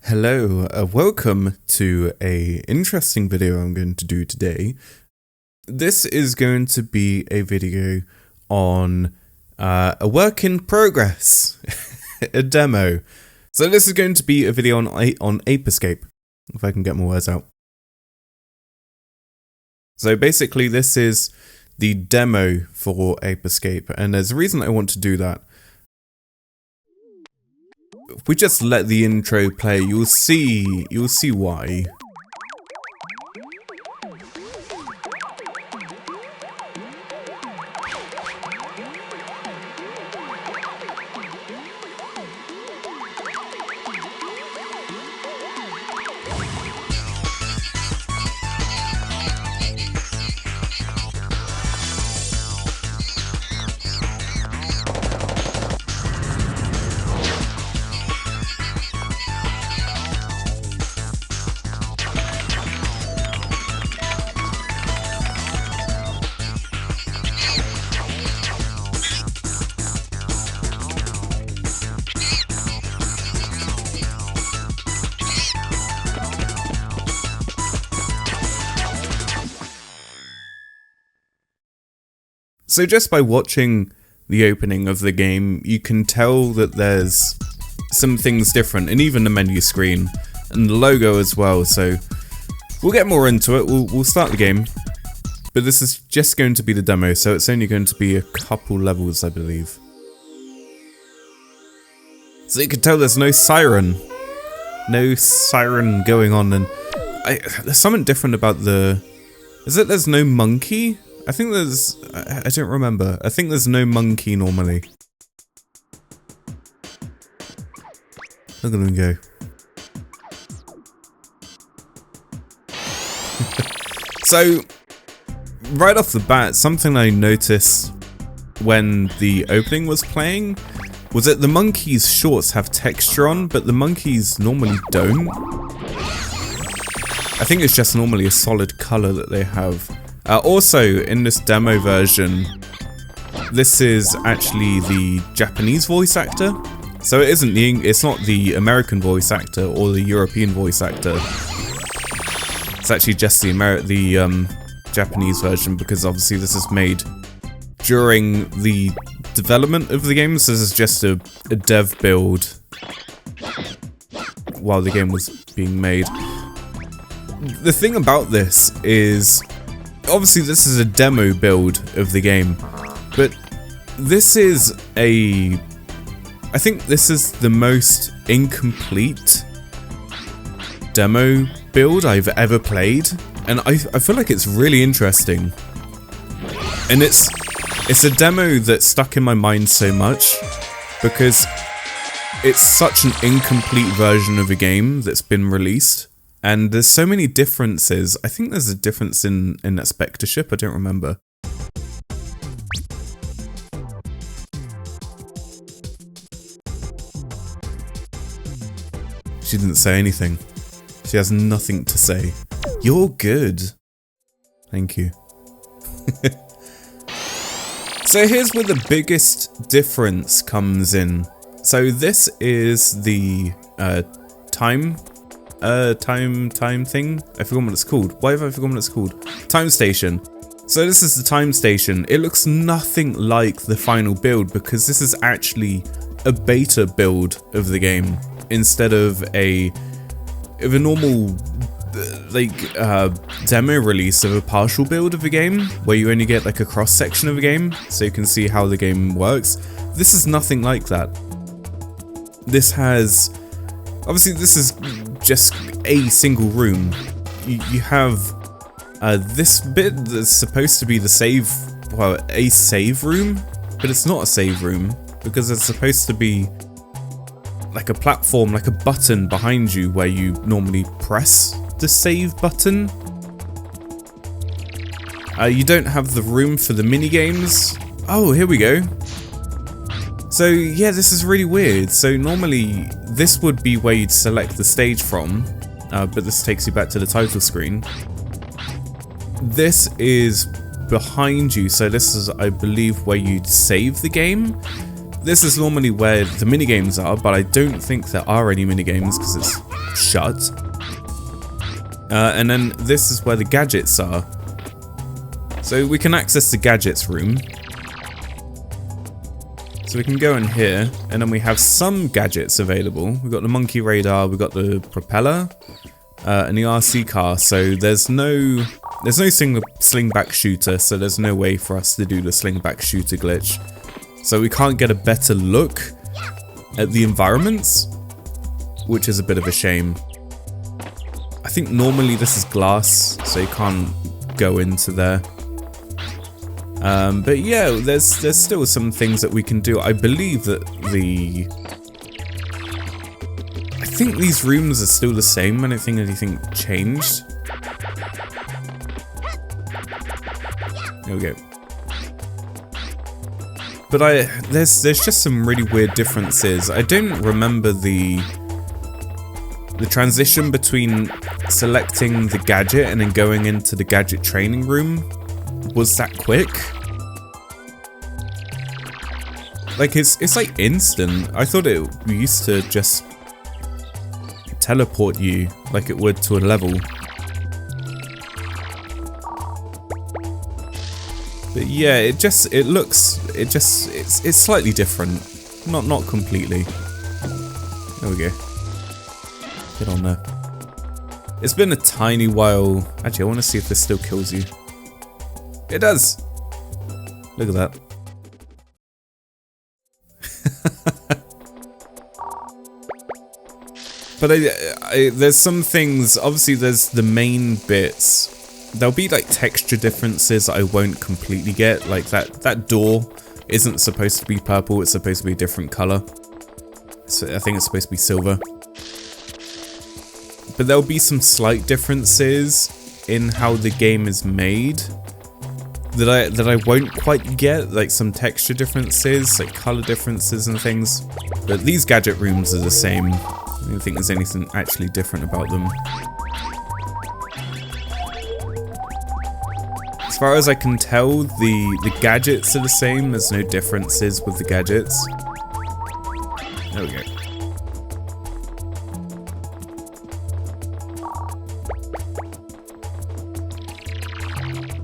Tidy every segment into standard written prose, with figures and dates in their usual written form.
Hello, welcome to a interesting video I'm going to do today. This is going to be a video on a work in progress, a demo. So this is going to be a video on Ape Escape, if I can get my words out. So basically this is the demo for Ape Escape, and there's a reason I want to do that. If we just let the intro play, you'll see why. So just by watching the opening of the game, you can tell that there's some things different, and even the menu screen and the logo as well. So we'll get more into it. We'll start the game, but this is just going to be the demo, so it's only going to be a couple levels, I believe. So you can tell there's no siren going on, and there's something different about the. Is it there's no monkey? I think there's, I don't remember. I think there's no monkey normally. Look at him go. So, right off the bat, something I noticed when the opening was playing was that the monkey's shorts have texture on, but the monkeys normally don't. I think it's just normally a solid color that they have. Also, in this demo version, this is actually the Japanese voice actor. So it's not the American voice actor or the European voice actor. It's actually just the Japanese version, because obviously this is made during the development of the game. So this is just a dev build while the game was being made. The thing about this is, obviously this is a demo build of the game, but this is I think this is the most incomplete demo build I've ever played, and I feel like it's really interesting. And it's a demo that stuck in my mind so much because it's such an incomplete version of a game that's been released. And there's so many differences. I think there's a difference in that Spectre ship, I don't remember. She didn't say anything. She has nothing to say. You're good. Thank you. So here's where the biggest difference comes in. So this is the time thing. I forgot what it's called. Why have I forgotten what it's called? Time station. So this is the time station. It looks nothing like the final build because this is actually a beta build of the game instead of a normal demo release of a partial build of a game where you only get like a cross section of a game so you can see how the game works. This is nothing like that. This has, obviously this is just a single room. You have this bit that's supposed to be the save, well, a save room, but it's not a save room because it's supposed to be like a platform, like a button behind you where you normally press the save button. You don't have the room for the mini games. Oh, here we go. So yeah, this is really weird. So normally this would be where you'd select the stage from, but this takes you back to the title screen. This is behind you, so this is, I believe, where you'd save the game. this is normally where the minigames are, but I don't think there are any minigames because it's shut. And then this is where the gadgets are. So we can access the gadgets room. So we can go in here, and then we have some gadgets available. We've got the monkey radar, we've got the propeller, and the RC car. So there's no slingback shooter, so there's no way for us to do the slingback shooter glitch. So we can't get a better look at the environments, which is a bit of a shame. I think normally this is glass, so you can't go into there. But yeah, there's still some things that we can do. I believe that I think these rooms are still the same. I don't think anything changed. There we go. But there's just some really weird differences. I don't remember the transition between selecting the gadget and then going into the gadget training room was that quick. Like it's like instant. I thought it used to just teleport you like it would to a level. But yeah, it's slightly different. Not completely. There we go. Get on there. It's been a tiny while. Actually, I want to see if this still kills you. It does! Look at that. But there's some things, obviously there's the main bits. There'll be like texture differences I won't completely get. Like that door isn't supposed to be purple, it's supposed to be a different color. So I think it's supposed to be silver. But there'll be some slight differences in how the game is made that I won't quite get, like some texture differences, like color differences and things. But these gadget rooms are the same. I don't think there's anything actually different about them. As far as I can tell, the gadgets are the same. There's no differences with the gadgets. There we go.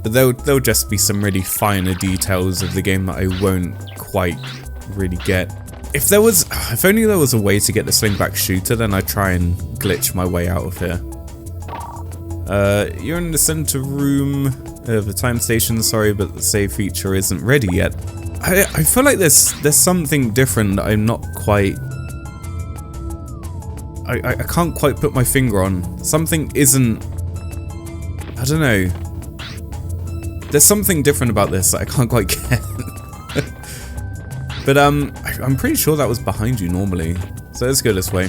But there'll just be some really finer details of the game that I won't quite really get. If only there was a way to get the slingback shooter, then I'd try and glitch my way out of here. You're in the center room of the time station, sorry, but the save feature isn't ready yet. I feel like there's something different that I'm not quite... I can't quite put my finger on. Something isn't... I don't know. There's something different about this that I can't quite get. But I'm pretty sure that was behind you normally. So let's go this way.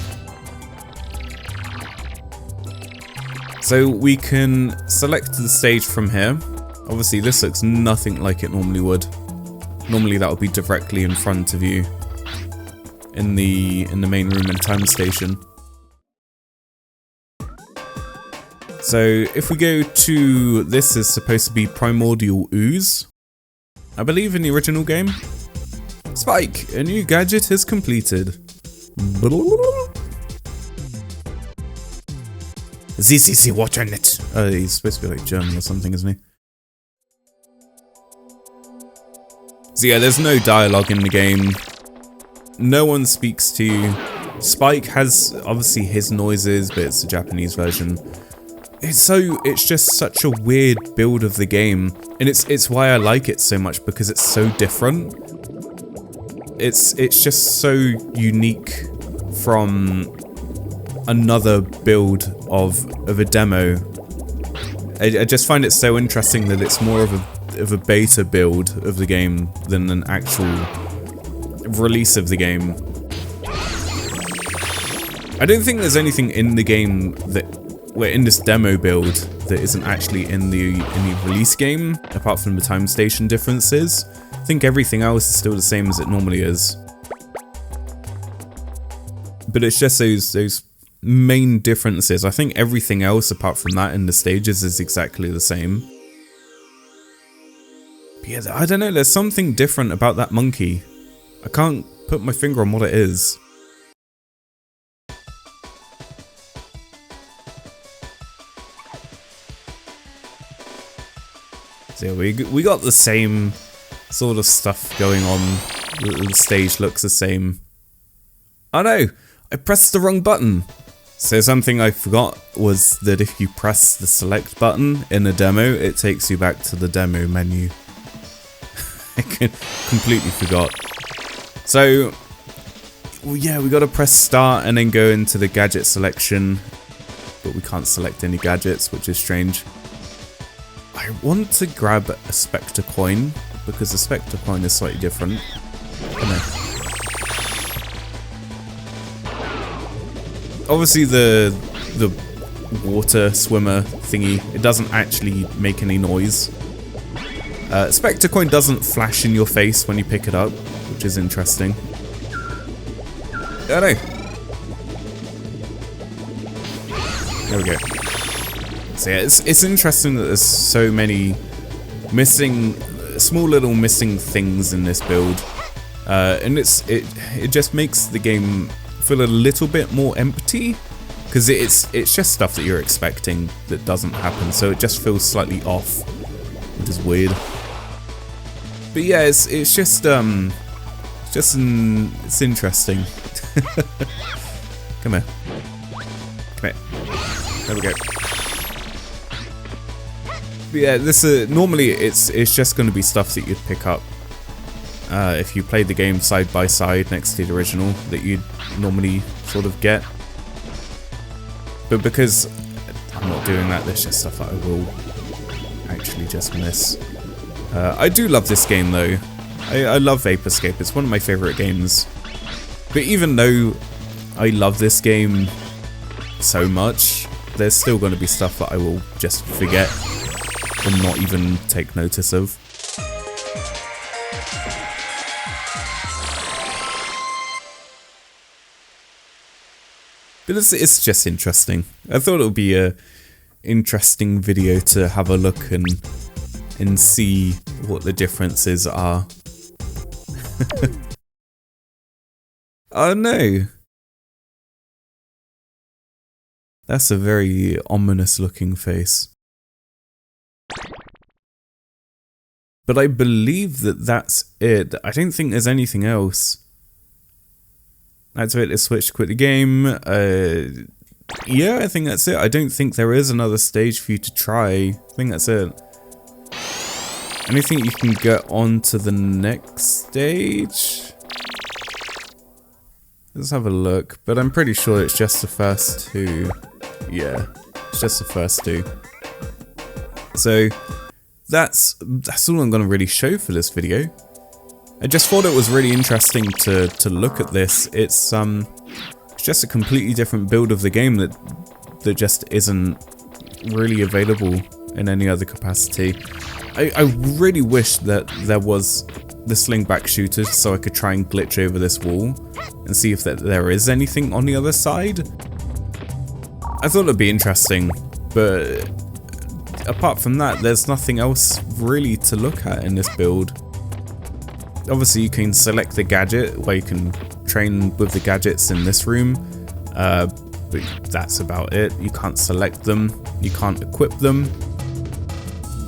So we can select the stage from here. Obviously this looks nothing like it normally would. Normally that would be directly in front of you in the main room and time station. So if we go to, this is supposed to be Primordial Ooze, I believe, in the original game. Spike, a new gadget is completed. ZCC Waternet. Oh, he's supposed to be like German or something, isn't he? So yeah, there's no dialogue in the game. No one speaks to you. Spike has obviously his noises, but it's the Japanese version. It's just such a weird build of the game, and it's why I like it so much, because it's so different. It's just so unique from another build of a demo. I just find it so interesting that it's more of a beta build of the game than an actual release of the game. I don't think there's anything in the game that we're in this demo build that isn't actually in the release game, apart from the time station differences. I think everything else is still the same as it normally is. But it's just those main differences. I think everything else apart from that in the stages is exactly the same. But yeah, I don't know, there's something different about that monkey. I can't put my finger on what it is. So yeah, we got the same sort of stuff going on. The stage looks the same. Oh no! I pressed the wrong button! So something I forgot was that if you press the select button in a demo, it takes you back to the demo menu. I completely forgot. So, well, yeah, we gotta press start and then go into the gadget selection. But we can't select any gadgets, which is strange. I want to grab a Spectre coin, because the Spectre coin is slightly different. Come on. Obviously the water swimmer thingy, it doesn't actually make any noise. Spectre coin doesn't flash in your face when you pick it up, which is interesting. I know. There we go. So yeah, it's interesting that there's so many small little missing things in this build, and it just makes the game feel a little bit more empty, because it's just stuff that you're expecting that doesn't happen, so it just feels slightly off, which is weird. But yeah, it's interesting. Come here. Come here. There we go. But yeah, this normally it's just going to be stuff that you'd pick up if you played the game side by side next to the original that you'd normally sort of get. But because I'm not doing that, there's just stuff that I will actually just miss. I do love this game though. I love Ape Escape. It's one of my favourite games. But even though I love this game so much, there's still going to be stuff that I will just forget and not even take notice of. But it's just interesting. I thought it would be a interesting video to have a look and see what the differences are. Oh no! That's a very ominous looking face. But I believe that that's it. I don't think there's anything else. Activate the switch to quit the game. Yeah, I think that's it. I don't think there is another stage for you to try. I think that's it. I don't think you can get on to the next stage. Let's have a look. But I'm pretty sure it's just the first two. Yeah, it's just the first two. So that's all I'm going to really show for this video. I just thought it was really interesting to look at this. It's just a completely different build of the game that just isn't really available in any other capacity. I really wish that there was the slingback shooter so I could try and glitch over this wall and see if there is anything on the other side. I thought it'd be interesting, but apart from that, there's nothing else really to look at in this build. Obviously you can select the gadget where you can train with the gadgets in this room, but that's about it. You can't select them, you can't equip them.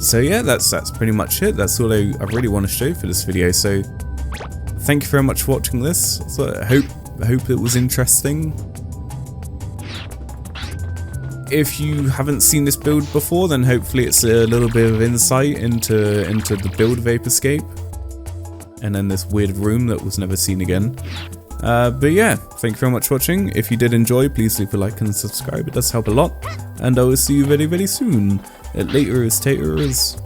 So yeah, that's pretty much it. That's all I really want to show for this video. So thank you very much for watching this. So I hope it was interesting. If you haven't seen this build before, then hopefully it's a little bit of insight into the build of Ape Escape. And then this weird room that was never seen again. But yeah, thank you very much for watching. If you did enjoy, please leave a like and subscribe. It does help a lot. And I will see you very, very soon. Later is taters.